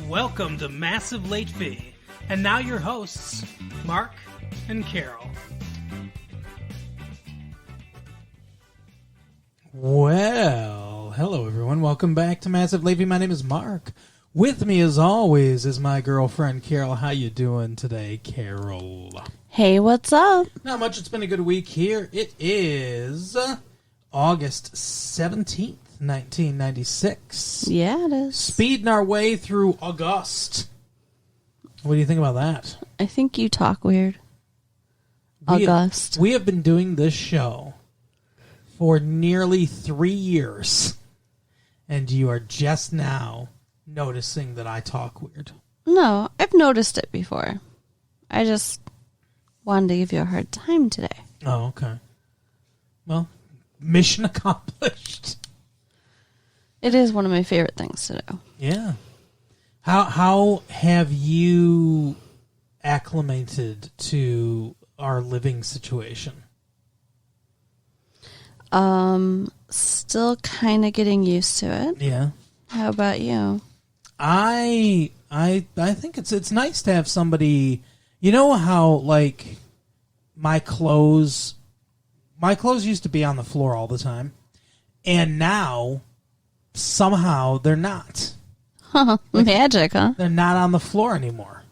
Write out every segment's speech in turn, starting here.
Welcome to Massive Late Fee. And now your hosts, Mark and Carol. Well, hello everyone. Welcome back to Massive Late Fee. My name is Mark. With me as always is my girlfriend Carol. How you doing today, Carol? Hey, what's up? Not much. It's been a good week here. It is August 17th, 1996. Yeah, it is. Speeding our way through August. What do you think about that? I think you talk weird. August. We have been doing this show for nearly 3 years, and you are just now noticing that I talk weird. No, I've noticed it before. I just wanted to give you a hard time today. Oh, okay. Well, mission accomplished. It is one of my favorite things to do. Yeah. How have you acclimated to our living situation? Still kind of getting used to it. Yeah. How about you? I think it's nice to have somebody. You know how like my clothes used to be on the floor all the time, and now somehow they're not. Magic, huh? They're not on the floor anymore.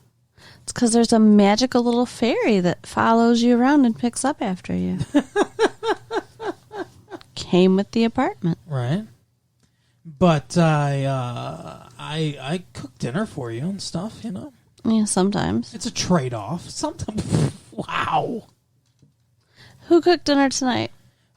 It's because there's a magical little fairy that follows you around and picks up after you. Came with the apartment. Right. But I cook dinner for you and stuff, you know. Yeah, sometimes. It's a trade-off. Sometimes. Wow. Who cooked dinner tonight?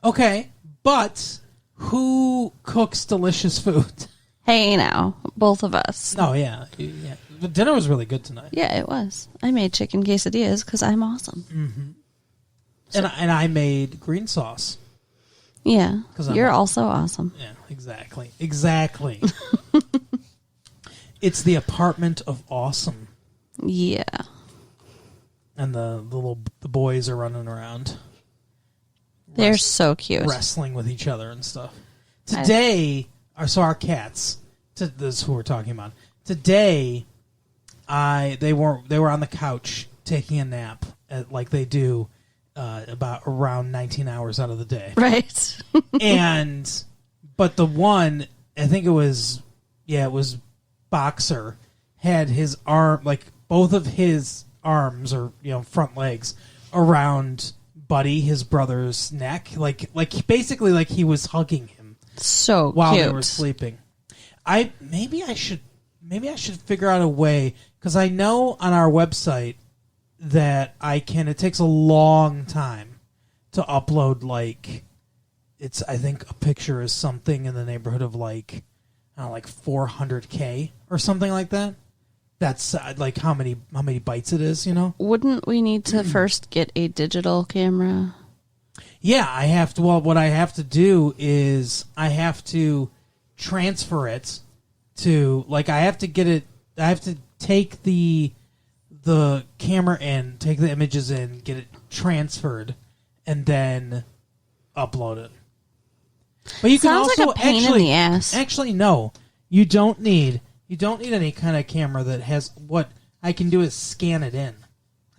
Okay, but who cooks delicious food? Hey, now. Both of us. Oh, yeah. The dinner was really good tonight. Yeah, it was. I made chicken quesadillas because I'm awesome. Mm-hmm. And I made green sauce. Yeah, 'Cause you're also awesome. Yeah, exactly. Exactly. It's the apartment of awesome. Yeah. And the boys are running around. They're so cute. Wrestling with each other and stuff. Today, our cats, this is who we're talking about. Today, they were on the couch taking a nap, like they do about around 19 hours out of the day. Right. But the one, I think it was Boxer, had his arm, like both of his arms or front legs around Buddy, his brother's neck, like basically like he was hugging him So while cute. they were sleeping. Maybe I should figure out a way, because I know on our website that it takes a long time to upload, like I think a picture is something in the neighborhood of like 400K or something like that. That's like how many bytes it is, Wouldn't we need to first get a digital camera? Yeah, I have to. Well, what I have to do is I have to transfer it to, like, I have to get it. I have to take the camera in, take the images in, get it transferred, and then upload it. But you Sounds can also like a pain in the ass. Actually, no, you don't need any kind of camera that has. What I can do is scan it in.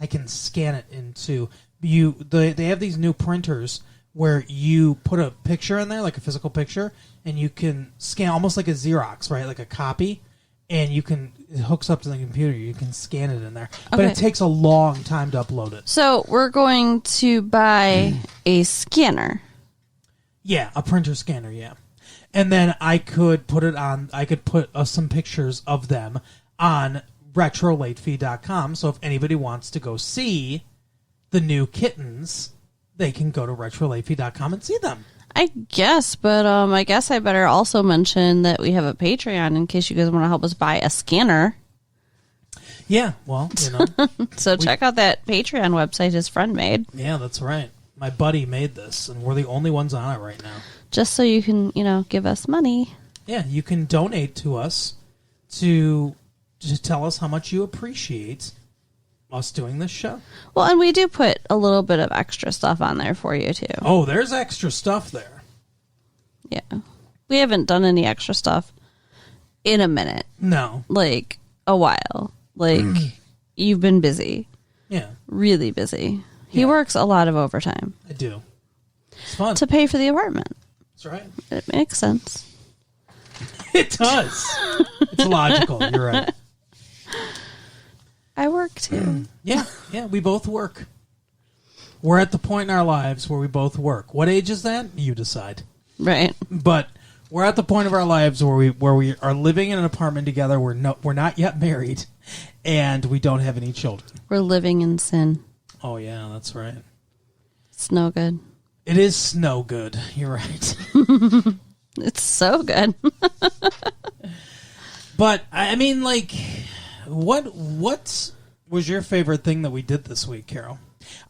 I can scan it into. They have these new printers where you put a picture in there, like a physical picture, and you can scan almost like a Xerox, right? Like a copy, and it hooks up to the computer. You can scan it in there. Okay. But it takes a long time to upload it. So we're going to buy a scanner. Yeah, a printer scanner, yeah. And then I could put some pictures of them on retrolatefee.com, so if anybody wants to go see the new kittens, they can go to retrolatefee.com and see them. I guess, but I guess I better also mention that we have a Patreon in case you guys want to help us buy a scanner. Yeah, well, So check out that Patreon website his friend made. Yeah, that's right. My buddy made this, and we're the only ones on it right now. Just so you can, give us money. Yeah, you can donate to us to tell us how much you appreciate us doing this show. Well, and we do put a little bit of extra stuff on there for you, too. Oh, there's extra stuff there. Yeah. We haven't done any extra stuff in a minute. No. Like, a while. Like, you've been busy. Yeah, Really busy. He Yeah. works a lot of overtime I do. It's fun. to pay for the apartment. That's right. It makes sense. It does. It's logical. You're right. I work too. Yeah, we both work. We're at the point in our lives where we both work. What age is that? You decide. Right. But we're at the point of our lives where we are living in an apartment together. We're not yet married, and we don't have any children. We're living in sin. Oh yeah, that's right. It's no good. It is snow good. You're right. It's so good. But I mean, like, what was your favorite thing that we did this week, Carol?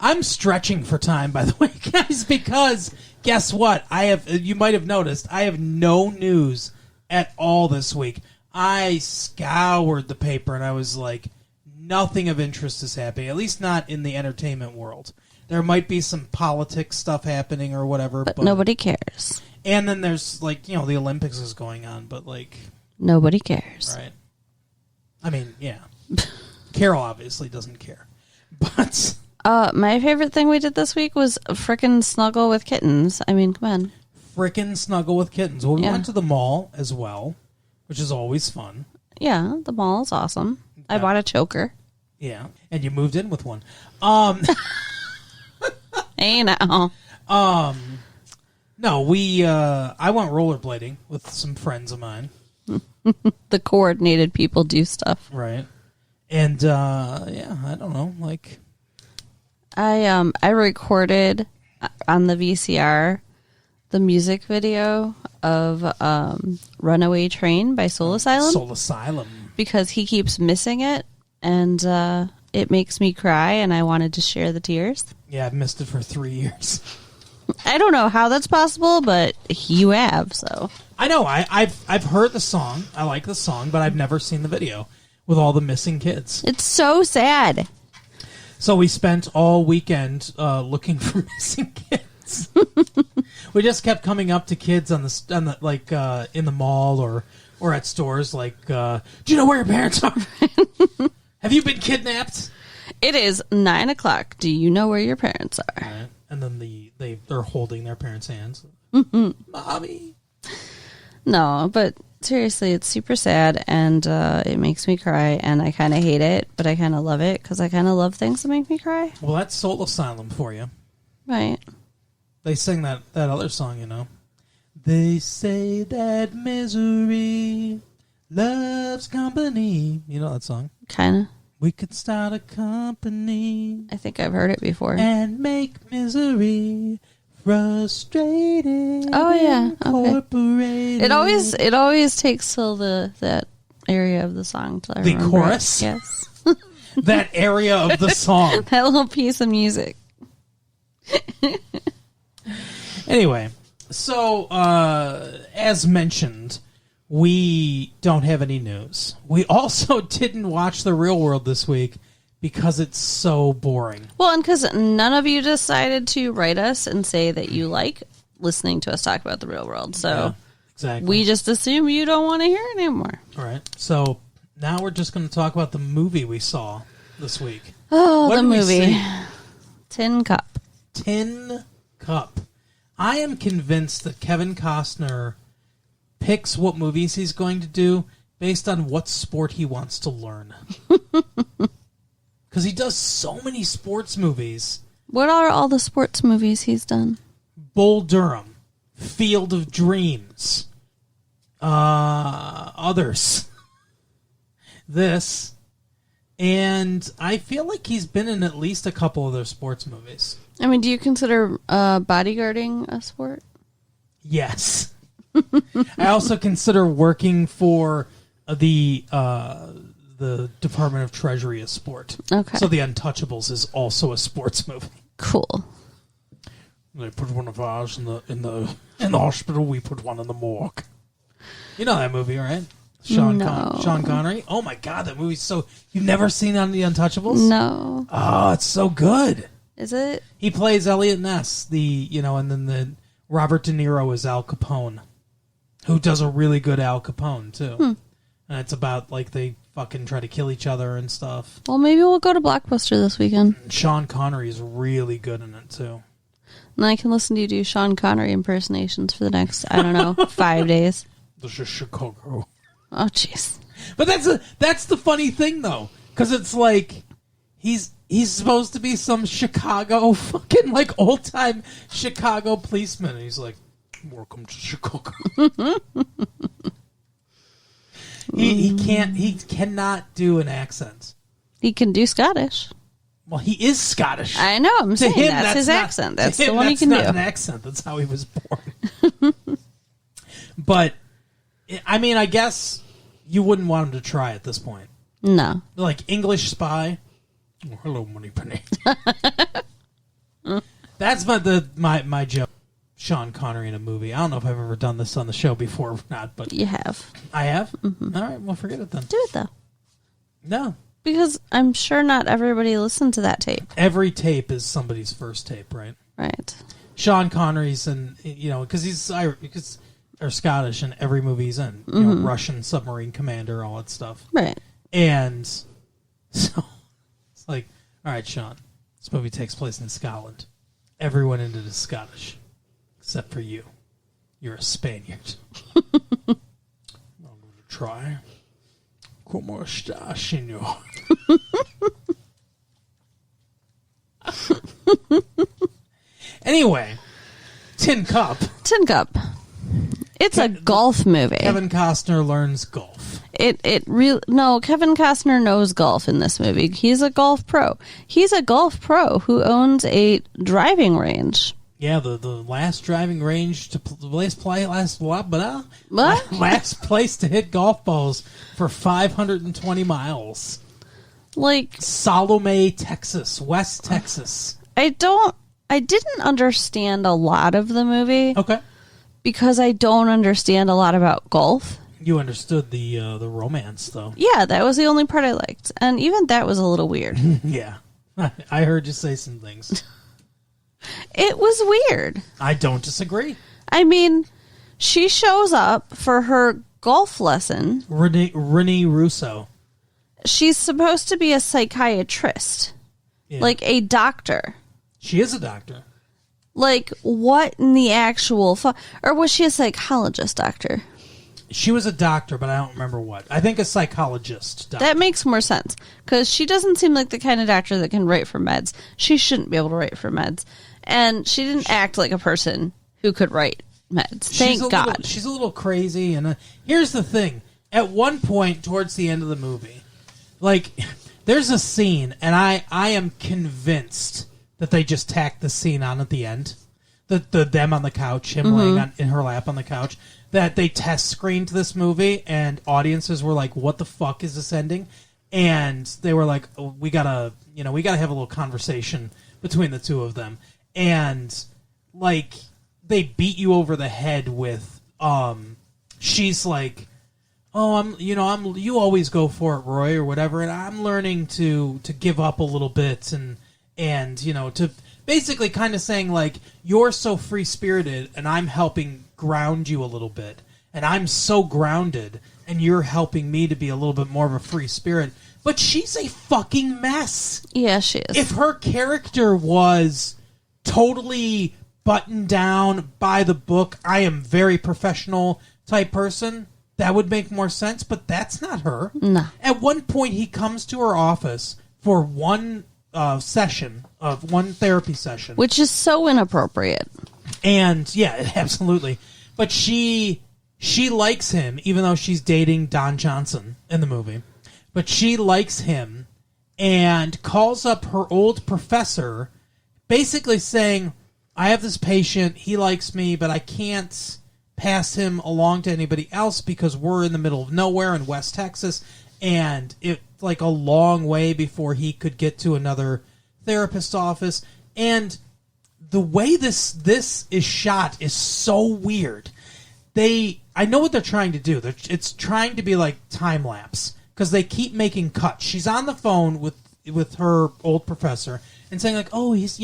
I'm stretching for time, by the way, guys, because guess what? You might have noticed, I have no news at all this week. I scoured the paper and I was like, nothing of interest is happening, at least not in the entertainment world. There might be some politics stuff happening or whatever, But nobody cares. And then there's, like, the Olympics is going on, but, like, Nobody cares. right. I mean, yeah. Carol obviously doesn't care. But My favorite thing we did this week was frickin' snuggle with kittens. I mean, come on. frickin' snuggle with kittens. Well, we Yeah. went to the mall as well, which is always fun. Yeah, the mall is awesome. I Yeah. bought a choker. Yeah. And you moved in with one. Hey now. No, I went rollerblading with some friends of mine. The coordinated people do stuff. Right. And, yeah, I don't know, like, I recorded on the VCR the music video of Runaway Train by Soul Asylum Soul Asylum. because he keeps missing it and it makes me cry and I wanted to share the tears. Yeah, I've missed it for 3 years. I don't know how that's possible, but you have, so. I know. I've heard the song. I like the song, but I've never seen the video with all the missing kids. It's so sad. So we spent all weekend looking for missing kids. We just kept coming up to kids on the in the mall or at stores. Like, do you know where your parents are? Have you been kidnapped? It is 9:00. Do you know where your parents are? Right. And then they're holding their parents' hands. Mommy. No, but seriously, it's super sad and it makes me cry and I kind of hate it, but I kind of love it because I kind of love things that make me cry. Well, that's Soul Asylum for you. Right. They sing that other song, They say that misery loves company. You know that song? Kind of. We could start a company I think I've heard it before. and make misery frustrated. Oh, yeah. Okay. Incorporated. It always takes till that area of the song till I The remember it. chorus? Yes. That area of the song. That little piece of music. Anyway, so as mentioned, we don't have any news. We also didn't watch The Real World this week because it's so boring. Well, and because none of you decided to write us and say that you like listening to us talk about the real world. So Yeah, exactly. we just assume you don't want to hear it anymore. All right. So now we're just going to talk about the movie we saw this week. Oh, What the did we movie. see? Tin Cup. Tin Cup. I am convinced that Kevin Costner picks what movies he's going to do based on what sport he wants to learn. Because he does so many sports movies. What are all the sports movies he's done? Bull Durham, Field of Dreams, others. This. And I feel like he's been in at least a couple of their sports movies. I mean, do you consider bodyguarding a sport? Yes. I also consider working for the Department of Treasury a sport. Okay. So The Untouchables is also a sports movie. Cool. They put one of ours in the hospital. We put one in the morgue. You know that movie, right? Sean Connery. Oh my God, that movie's so. You've never seen on The Untouchables? No. Oh, it's so good. Is it? He plays Elliot Ness, and then the Robert De Niro is Al Capone, who does a really good Al Capone too. And it's about like they fucking try to kill each other and stuff. Well, maybe we'll go to Blockbuster this weekend. Sean Connery is really good in it too. And I can listen to you do Sean Connery impersonations for the next, I don't know, 5 days. This is Chicago. Oh, jeez. But that's the funny thing though, because it's like he's supposed to be some Chicago fucking like old time Chicago policeman. And he's like, "Welcome to Chicago." he cannot do an accent. He can do Scottish. Well, he is Scottish. I know. I'm saying him, that's his not- accent. That's to him, the one he that's can not do. an accent. That's how he was born. But I mean, I guess you wouldn't want him to try at this point. No. Like English Spy. Oh, hello, Moneypenny. That's my joke. Sean Connery in a movie. I don't know if I've ever done this on the show before or not, but You have. I have. Mm-hmm. All right, well, forget it then. Do it, though. No, Because I'm sure not everybody listened to that tape. every tape is somebody's first tape, right? Right. Sean Connery's in, because he's Irish, or Scottish in every movie he's in. You know, Russian submarine commander, all that stuff. Right. And so it's like, all right, Sean, this movie takes place in Scotland. Everyone in it is Scottish, except for you. You're a Spaniard. I'm going to try. Como está, señor? Anyway, Tin Cup. Tin Cup. It's a golf movie. Kevin Costner learns golf. No, Kevin Costner knows golf in this movie. He's a golf pro. He's a golf pro who owns a driving range. Yeah, the last driving range to last What? last place to hit golf balls for 520 miles. Like, Salome, Texas, West Texas. I didn't understand a lot of the movie Okay, because I don't understand a lot about golf. you understood the romance though. Yeah, that was the only part I liked. And even that was a little weird. Yeah, I heard you say some things. It was weird. I don't disagree. I mean, she shows up for her golf lesson. Renee Russo. She's supposed to be a psychiatrist, Yeah. like a doctor. She is a doctor. Like, what in the actual... or was she a psychologist doctor? She was a doctor, but I don't remember what. I think a psychologist doctor. That makes more sense, because she doesn't seem like the kind of doctor that can write for meds. She shouldn't be able to write for meds. And she didn't act like a person who could write meds. Thank God. She's a little crazy. And here's the thing. At one point, towards the end of the movie, like, there's a scene, and I am convinced that they just tacked the scene on at the end. Them on the couch, him laying in her lap on the couch. That they test screened this movie, and audiences were like, "What the fuck is this ending?" And they were like, oh, "We gotta have a little conversation between the two of them." And like, they beat you over the head with, she's like, "Oh, you always go for it, Roy," or whatever, and I'm learning to give up a little bit, and to basically kind of saying like, you're so free spirited, and I'm helping ground you a little bit, and I'm so grounded, and you're helping me to be a little bit more of a free spirit. But she's a fucking mess. Yeah, she is. If her character was totally buttoned down by the book, I am very professional type person, that would make more sense, but that's not her. No. At one point, he comes to her office for one therapy session. Which is so inappropriate. And, yeah, absolutely. But she likes him, even though she's dating Don Johnson in the movie. But she likes him and calls up her old professor, basically saying, I have this patient, he likes me, but I can't pass him along to anybody else because we're in the middle of nowhere in West Texas, and it's like a long way before he could get to another therapist's office. And the way this is shot is so weird. I know what they're trying to do. It's trying to be like time lapse, because they keep making cuts. She's on the phone with her old professor and saying like, "Oh, he's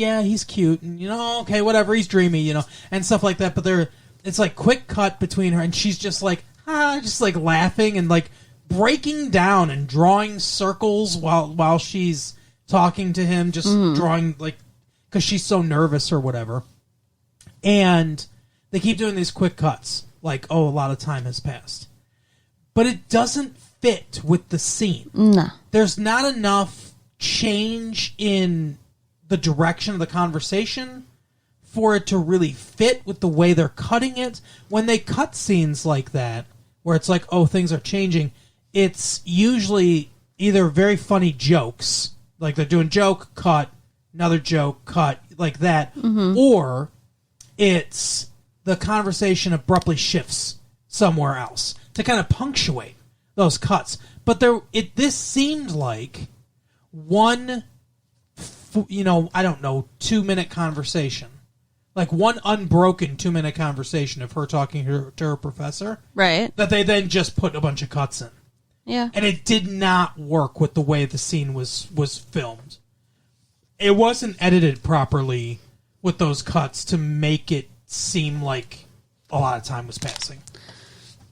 cute," and okay, whatever, he's dreamy, and stuff like that. But it's like quick cut between her, and she's just like, just like laughing and like breaking down and drawing circles while she's talking to him, just drawing, like, because she's so nervous or whatever. And they keep doing these quick cuts, like, oh, a lot of time has passed. But it doesn't fit with the scene. No. There's not enough change in the direction of the conversation for it to really fit with the way they're cutting it. When they cut scenes like that, where it's like, oh, things are changing, it's usually either very funny jokes, like they're doing joke, cut, another joke, cut, like that, or it's the conversation abruptly shifts somewhere else to kind of punctuate those cuts. But this seemed like one, I don't know, 2-minute conversation. Like one unbroken 2-minute conversation of her talking to her professor. Right. That they then just put a bunch of cuts in. Yeah. And it did not work with the way the scene was filmed. It wasn't edited properly with those cuts to make it seem like a lot of time was passing.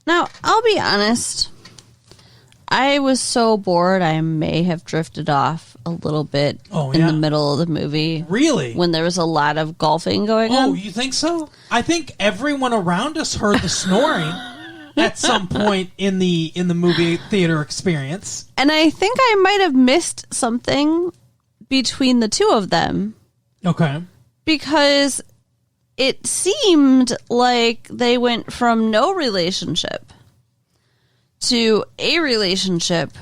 Now, I'll be honest. I was so bored I may have drifted off a little bit in the middle of the movie. Really? When there was a lot of golfing going on. Oh, you think so? I think everyone around us heard the snoring at some point in the movie theater experience. And I think I might have missed something between the two of them. Okay. Because it seemed like they went from no relationship to a relationship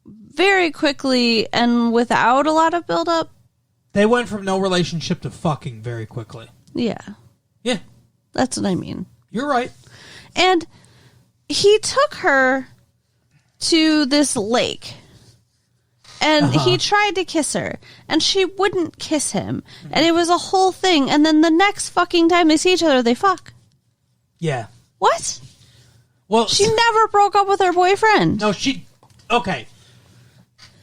very quickly and without a lot of build-up. They went from no relationship to fucking very quickly. Yeah. Yeah. That's what I mean. You're right. And he took her to this lake. And he tried to kiss her. And she wouldn't kiss him. And it was a whole thing. And then the next fucking time they see each other, they fuck. Yeah. What? Well, She never broke up with her boyfriend. No, okay.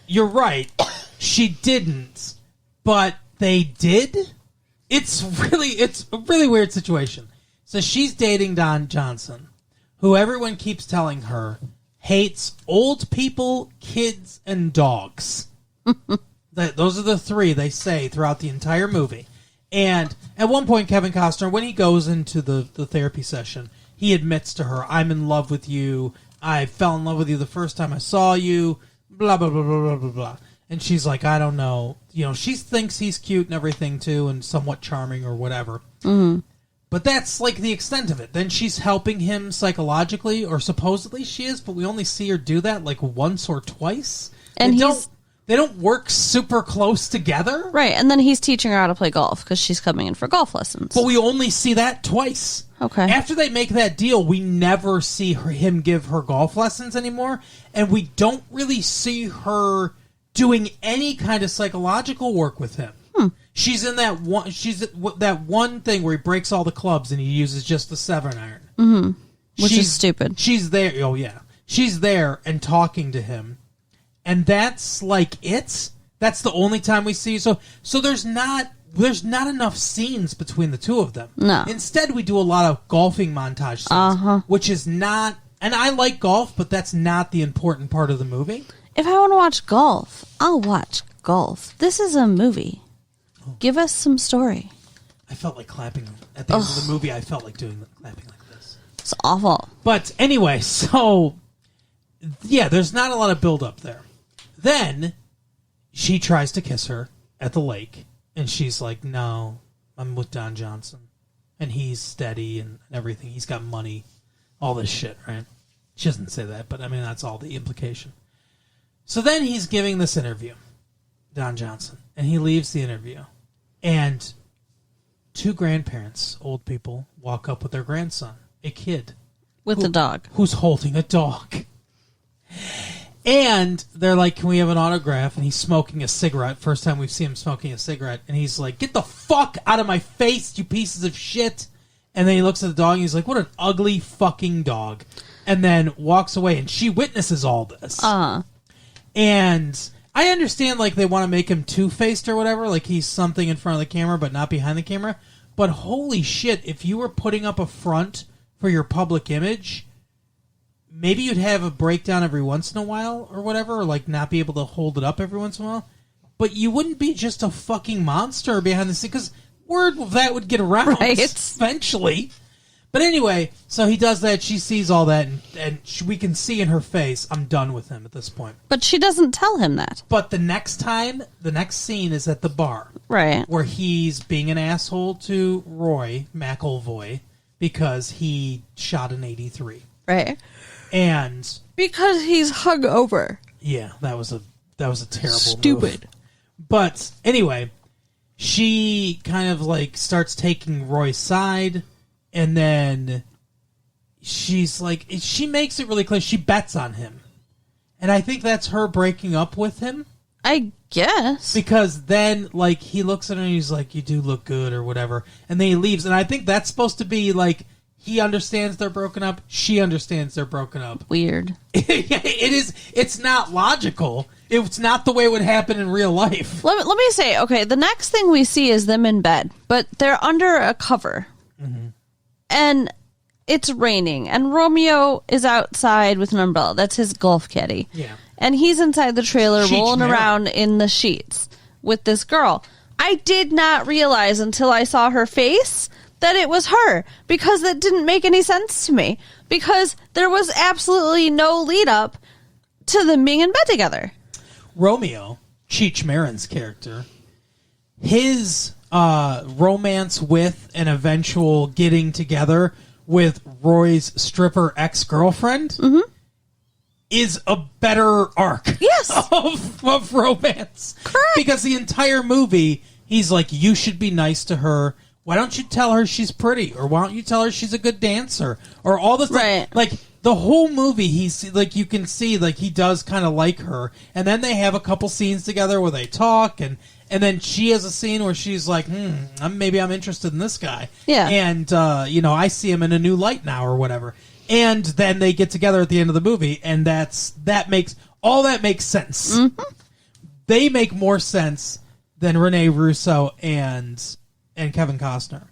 You're right. She didn't, but they did. It's a really weird situation. So she's dating Don Johnson, who everyone keeps telling her hates old people, kids, and dogs. Those are the three they say throughout the entire movie. And at one point, Kevin Costner, when he goes into the therapy session, he admits to her, I'm in love with you. I fell in love with you the first time I saw you. Blah, blah, blah, blah, blah, blah, blah. And she's like, I don't know. She thinks he's cute and everything, too, and somewhat charming or whatever. Mm-hmm. But that's, like, the extent of it. Then she's helping him psychologically, or supposedly she is, but we only see her do that, like, once or twice. And they don't work super close together. Right, and then he's teaching her how to play golf because she's coming in for golf lessons. But we only see that twice. Okay. After they make that deal, we never see him give her golf lessons anymore, and we don't really see her doing any kind of psychological work with him. She's in that one. She's that one thing where he breaks all the clubs and he uses just the 7-iron. Mm-hmm. Which is stupid. She's there. Oh yeah, she's there and talking to him. And that's like it. That's the only time we see. So there's not enough scenes between the two of them. No. Instead, we do a lot of golfing montage scenes, which is not. And I like golf, but that's not the important part of the movie. If I want to watch golf, I'll watch golf. This is a movie. Give us some story. I felt like clapping at the end of the movie. I felt like doing clapping like this. It's awful. But anyway, so yeah, there's not a lot of build up there. Then she tries to kiss her at the lake, and she's like, no, I'm with Don Johnson. And he's steady and everything. He's got money, all this shit, right? She doesn't say that, but I mean, that's all the implication. So then he's giving this interview, Don Johnson, and he leaves the interview. And 2 grandparents, old people, walk up with their grandson, a kid. With a dog. Who's holding a dog. And they're like, can we have an autograph? And he's smoking a cigarette. First time we've seen him smoking a cigarette. And he's like, get the fuck out of my face, you pieces of shit. And then he looks at the dog and he's like, what an ugly fucking dog. And then walks away. And she witnesses all this. And I understand, like, they want to make him two-faced or whatever. Like, he's something in front of the camera but not behind the camera. But holy shit, if you were putting up a front for your public image, maybe you'd have a breakdown every once in a while or whatever, or like not be able to hold it up every once in a while. But you wouldn't be just a fucking monster behind the scene, because word of that would get around eventually. But anyway, so he does that. She sees all that, and we can see in her face, I'm done with him at this point. But she doesn't tell him that. But the next scene is at the bar. Right. Where he's being an asshole to Roy McIlroy because he shot an 83. Right. And because he's hungover. Yeah, that was a terrible Stupid. move. But anyway, she kind of like starts taking Roy's side, and then she's like, she makes it really clear she bets on him. And I think that's her breaking up with him. I guess. Because then, like, he looks at her and he's like, you do look good or whatever. And then he leaves. And I think that's supposed to be like, he understands they're broken up. She understands they're broken up. Weird. It is. It's not logical. It's not the way it would happen in real life. Let me say, okay, the next thing we see is them in bed, but they're under a cover. Mm-hmm. And it's raining, and Romeo is outside with an umbrella. That's his golf caddy. Yeah. And he's inside the trailer Cheech rolling Marin. around in the sheets with this girl. I did not realize until I saw her face that it was her, because that didn't make any sense to me, because there was absolutely no lead up to them being in bed together. Romeo, Cheech Marin's character, his romance with an eventual getting together with Roy's stripper ex-girlfriend is a better arc of romance. Correct. Because the entire movie, he's like, you should be nice to her. Why don't you tell her she's pretty? Or why don't you tell her she's a good dancer? Or all this right. Like, the whole movie, he's like, you can see, like, he does kind of like her. And then they have a couple scenes together where they talk, and then she has a scene where she's like, maybe I'm interested in this guy. Yeah. And, I see him in a new light now or whatever. And then they get together at the end of the movie, and that makes sense. Mm-hmm. They make more sense than Rene Russo and Kevin Costner.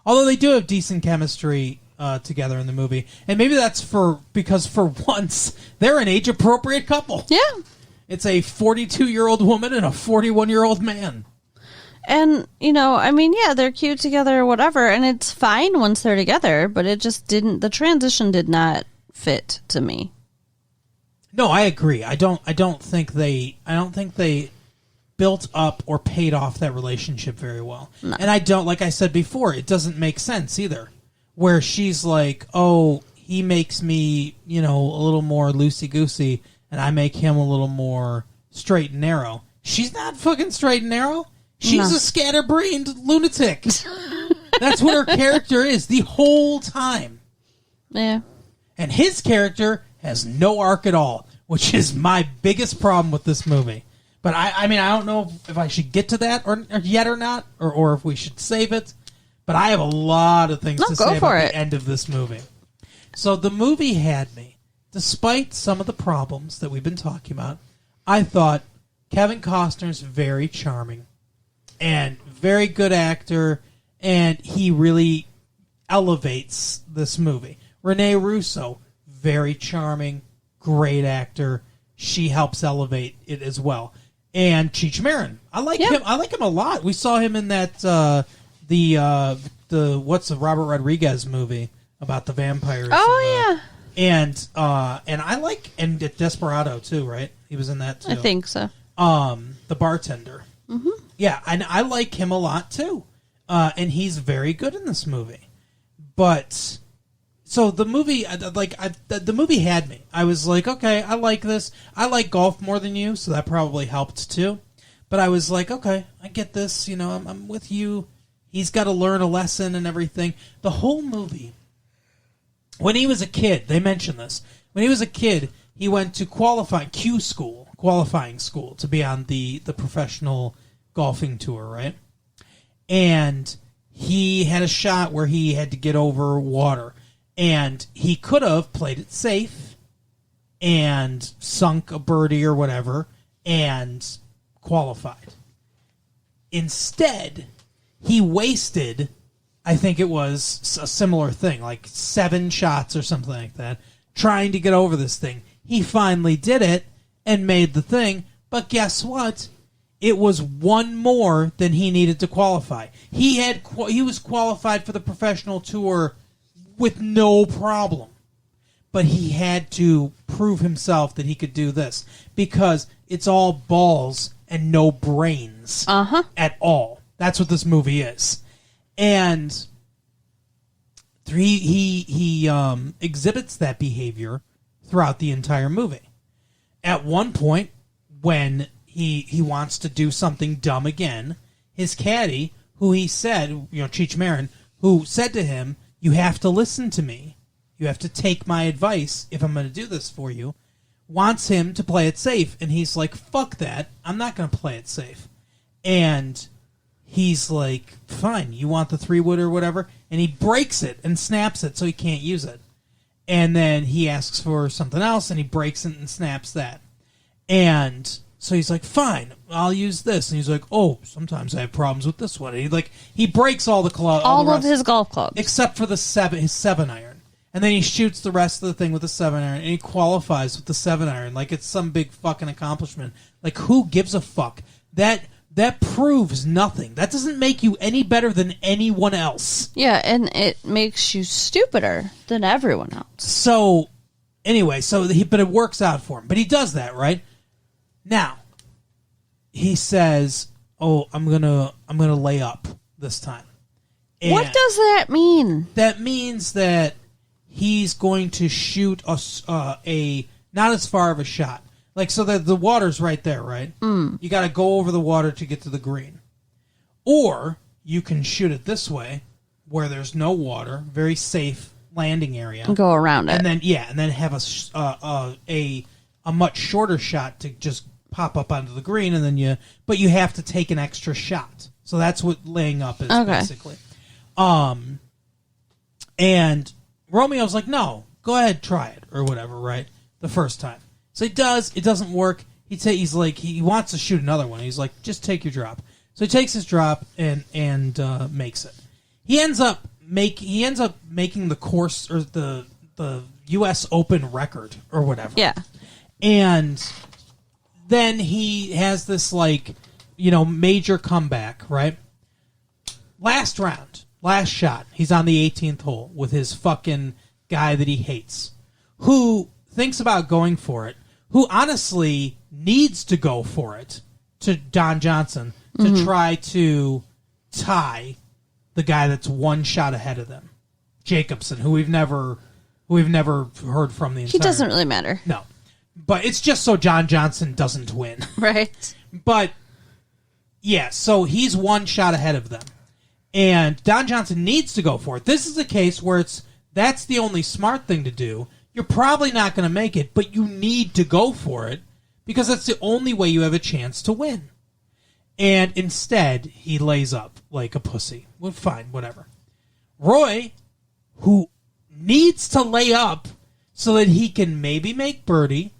Although they do have decent chemistry together in the movie. And maybe that's because for once, they're an age-appropriate couple. Yeah. It's a 42-year-old woman and a 41-year-old man. And, they're cute together or whatever, and it's fine once they're together, but it just the transition did not fit to me. No, I agree. I don't think they built up or paid off that relationship very well. No. And I don't, like I said before, it doesn't make sense either. Where she's like, oh, he makes me, a little more loosey-goosey, and I make him a little more straight and narrow. She's not fucking straight and narrow. She's a scatterbrained lunatic. That's what her character is the whole time. Yeah. And his character has no arc at all, which is my biggest problem with this movie. But I don't know if I should get to that or not, or if we should save it. But I have a lot of things to say about the end of this movie. So the movie had me. Despite some of the problems that we've been talking about, I thought Kevin Costner's very charming and very good actor, and he really elevates this movie. Rene Russo, very charming, great actor. She helps elevate it as well. And Cheech Marin, I like him. I like him a lot. We saw him in that what's the Robert Rodriguez movie about the vampires? Oh and I like Desperado too, right? He was in that too. I think so. The bartender. Mm-hmm. Yeah, and I like him a lot too. And he's very good in this movie. But so the movie, the movie had me. I was like, okay, I like this. I like golf more than you, so that probably helped too. But I was like, okay, I get this. I'm with you. He's got to learn a lesson and everything. The whole movie. When he was a kid, they mentioned this. When he was a kid, he went to qualifying school to be on the professional golfing tour, right? And he had a shot where he had to get over water. And he could have played it safe and sunk a birdie or whatever and qualified. Instead, he wasted, I think it was a similar thing, like 7 shots or something like that, trying to get over this thing. He finally did it and made the thing, but guess what? It was one more than he needed to qualify. He was qualified for the professional tour with no problem. But he had to prove himself that he could do this because it's all balls and no brains at all. That's what this movie is. And he exhibits that behavior throughout the entire movie. At one point, when he wants to do something dumb again, his caddy, who he said, Cheech Marin, who said to him, "You have to listen to me. You have to take my advice if I'm going to do this for you," wants him to play it safe. And he's like, "Fuck that. I'm not going to play it safe." And he's like, "Fine, you want the 3-wood or whatever?" And he breaks it and snaps it so he can't use it. And then he asks for something else, and he breaks it and snaps that. And so he's like, "Fine, I'll use this." And he's like, "Oh, sometimes I have problems with this one." And he breaks all the clubs, all of his golf clubs, except for his 7-iron. And then he shoots the rest of the thing with the 7-iron, and he qualifies with the 7-iron like it's some big fucking accomplishment. Like, who gives a fuck? That proves nothing. That doesn't make you any better than anyone else. Yeah, and it makes you stupider than everyone else. So, anyway, but it works out for him. But he does that, right? Now, he says, "Oh, I'm gonna lay up this time." And what does that mean? That means that he's going to shoot a not as far of a shot. Like, so that the water's right there, right? You got to go over the water to get to the green. Or you can shoot it this way, where there's no water, very safe landing area. And go around it. And then have a much shorter shot to just pop up onto the green, but you have to take an extra shot. So that's what laying up is, basically. And Romeo's like, "No, go ahead, try it," or whatever, right? The first time. So he does. It doesn't work. He's like, he wants to shoot another one. He's like, "Just take your drop." So he takes his drop and makes it. He ends up making the course, or the U.S. Open record or whatever. Yeah. And then he has this major comeback, right? Last round, last shot. He's on the 18th hole with his fucking guy that he hates, who thinks about going for it, who honestly needs to go for it, to Don Johnson, to try to tie the guy that's one shot ahead of them, Jacobson, who we've never heard from the entire. He doesn't really matter. No. But it's just so Don Johnson doesn't win. Right. But, yeah, so he's one shot ahead of them. And Don Johnson needs to go for it. This is a case where that's the only smart thing to do. You're probably not going to make it, but you need to go for it because that's the only way you have a chance to win. And instead, he lays up like a pussy. Well, fine, whatever. Roy, who needs to lay up so that he can maybe make birdie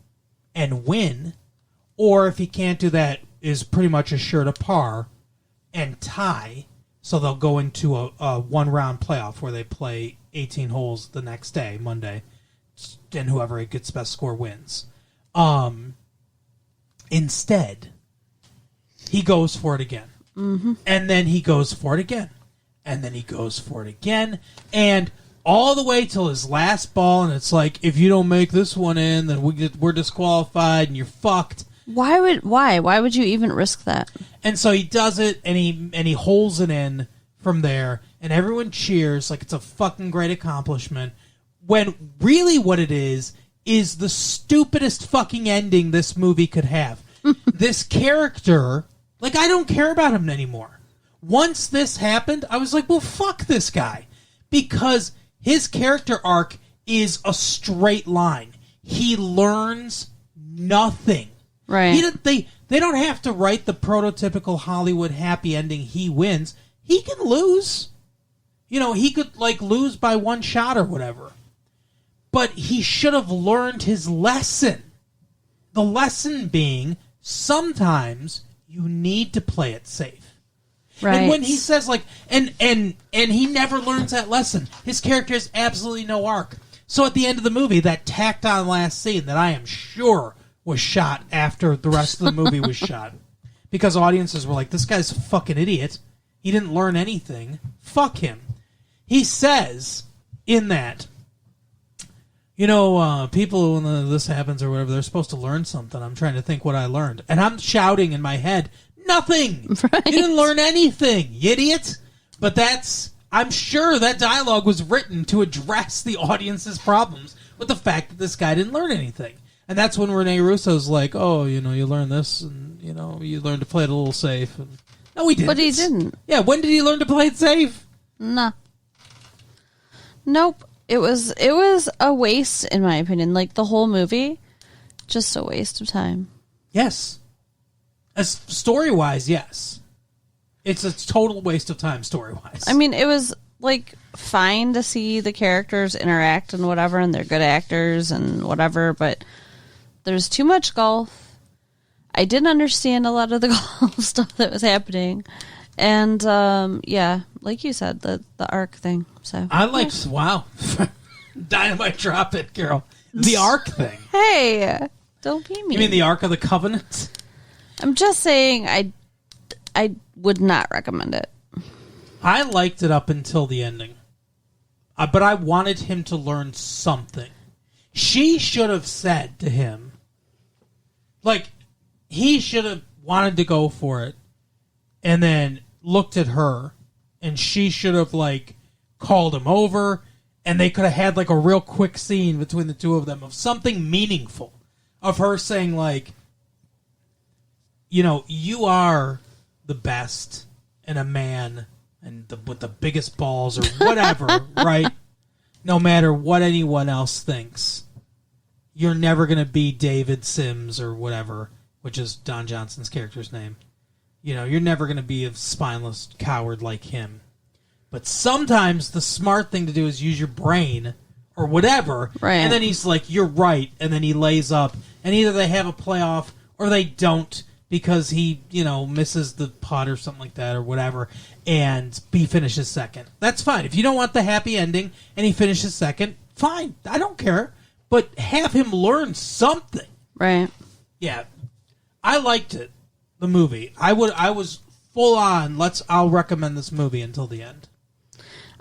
and win, or if he can't do that, is pretty much assured a par and tie, so they'll go into a one-round playoff where they play 18 holes the next day, Monday, and whoever gets the best score wins. Instead, he goes for it again. Mm-hmm. And then he goes for it again. And then he goes for it again. And all the way till his last ball, and it's like, if you don't make this one in, then we're disqualified and you're fucked. Why would you even risk that? And so he does it, and he holes it in from there, and everyone cheers like it's a fucking great accomplishment. When really what it is the stupidest fucking ending this movie could have. This character, like, I don't care about him anymore. Once this happened, I was like, well, fuck this guy. Because his character arc is a straight line. He learns nothing. Right. They don't have to write the prototypical Hollywood happy ending. He wins. He can lose. He could, lose by one shot or whatever. But he should have learned his lesson. The lesson being, sometimes you need to play it safe. Right. And when he says, and he never learns that lesson. His character has absolutely no arc. So at the end of the movie, that tacked on last scene that I am sure was shot after the rest of the movie was shot. Because audiences were like, this guy's a fucking idiot. He didn't learn anything. Fuck him. He says in that, people, when this happens or whatever, they're supposed to learn something. I'm trying to think what I learned. And I'm shouting in my head, nothing. Right. You didn't learn anything, you idiot. But I'm sure that dialogue was written to address the audience's problems with the fact that this guy didn't learn anything. And that's when Rene Russo's like, oh, you learn this, and, you learn to play it a little safe. And, no, he didn't. But he didn't. Yeah, when did he learn to play it safe? No. Nope. It was a waste, in my opinion. Like, the whole movie, just a waste of time. Yes. As story-wise, yes. It's a total waste of time story-wise. I mean, it was, like, fine to see the characters interact and whatever, and they're good actors and whatever, but there's too much golf. I didn't understand a lot of the golf stuff that was happening. And, yeah, like you said, the arc thing. So I liked, wow. Dynamite drop it, girl. The arc thing. Hey, don't be mean. You mean the Ark of the Covenant? I'm just saying I would not recommend it. I liked it up until the ending. But I wanted him to learn something. She should have said to him, like, he should have wanted to go for it and then looked at her, and she should have, like, called him over, and they could have had, like, a real quick scene between the two of them of something meaningful. Of her saying, like, you are the best and a man and with the biggest balls or whatever, right? No matter what anyone else thinks. You're never going to be David Sims or whatever, which is Don Johnson's character's name. You're never going to be a spineless coward like him. But sometimes the smart thing to do is use your brain or whatever. Right. And then he's like, you're right. And then he lays up. And either they have a playoff or they don't because he, misses the putt or something like that or whatever. And B finishes second. That's fine. If you don't want the happy ending and he finishes second, fine. I don't care. But have him learn something. Right. Yeah. I liked it. The movie. I was full on. I'll recommend this movie until the end.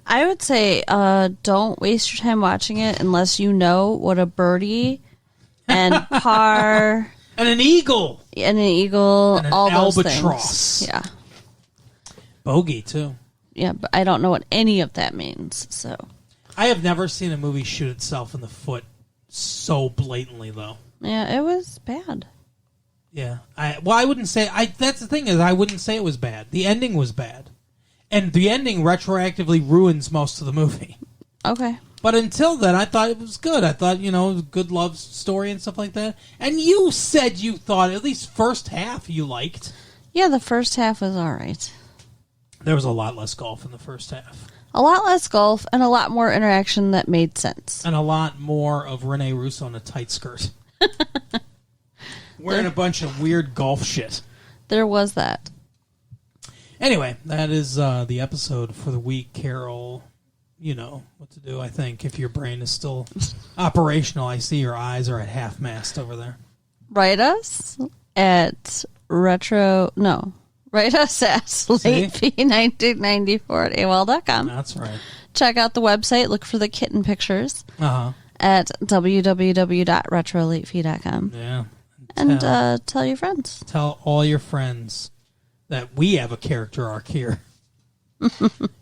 I would say don't waste your time watching it unless you know what a birdie and par and an eagle and an all those albatross. Things. Yeah. Bogey too. Yeah, but I don't know what any of that means. So I have never seen a movie shoot itself in the foot so blatantly though. yeah, it was bad. Yeah. I wouldn't say that's the thing is I wouldn't say it was bad. The ending was bad. And the ending retroactively ruins most of the movie. Okay. But until then, I thought it was good. I thought, good love story and stuff like that. And you said you thought at least first half you liked. Yeah, the first half was all right. There was a lot less golf in the first half. A lot less golf and a lot more interaction that made sense. And a lot more of Rene Russo in a tight skirt. Wearing a bunch of weird golf shit. There was that. Anyway, that is the episode for the week, Carol. You know what to do, I think. If your brain is still operational, I see your eyes are at half-mast over there. Write us at latefee1994 at AOL.com. That's right. Check out the website. Look for the kitten pictures Uh-huh. at www.retrolatefee.com. Yeah. And tell your friends. Tell all your friends that we have a character arc here.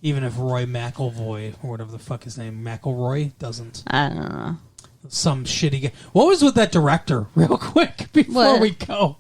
Even if Roy McIlroy, or whatever the fuck his name, McIlroy, doesn't. I don't know. Some shitty guy. What was with that director, real quick, before we go?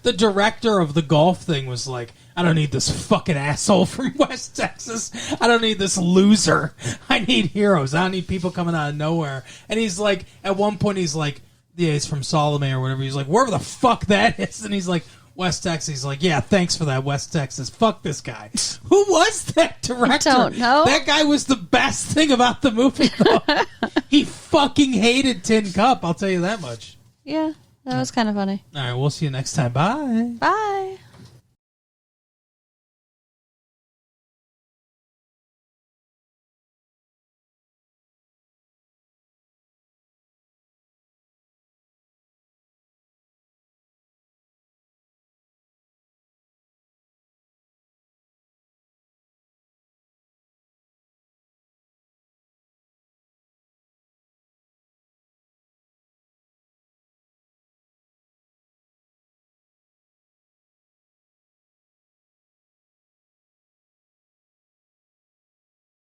The director of the golf thing was like, I don't need this fucking asshole from West Texas. I don't need this loser. I need heroes. I don't need people coming out of nowhere. And he's like, at one point he's like, yeah, he's from Salome or whatever. He's like, wherever the fuck that is. And he's like, West Texas. He's like, yeah, thanks for that, West Texas. Fuck this guy. Who was that director? I don't know. That guy was the best thing about the movie, though. He fucking hated Tin Cup. I'll tell you that much. Yeah, that was kind of funny. All right, we'll see you next time. Bye. Bye.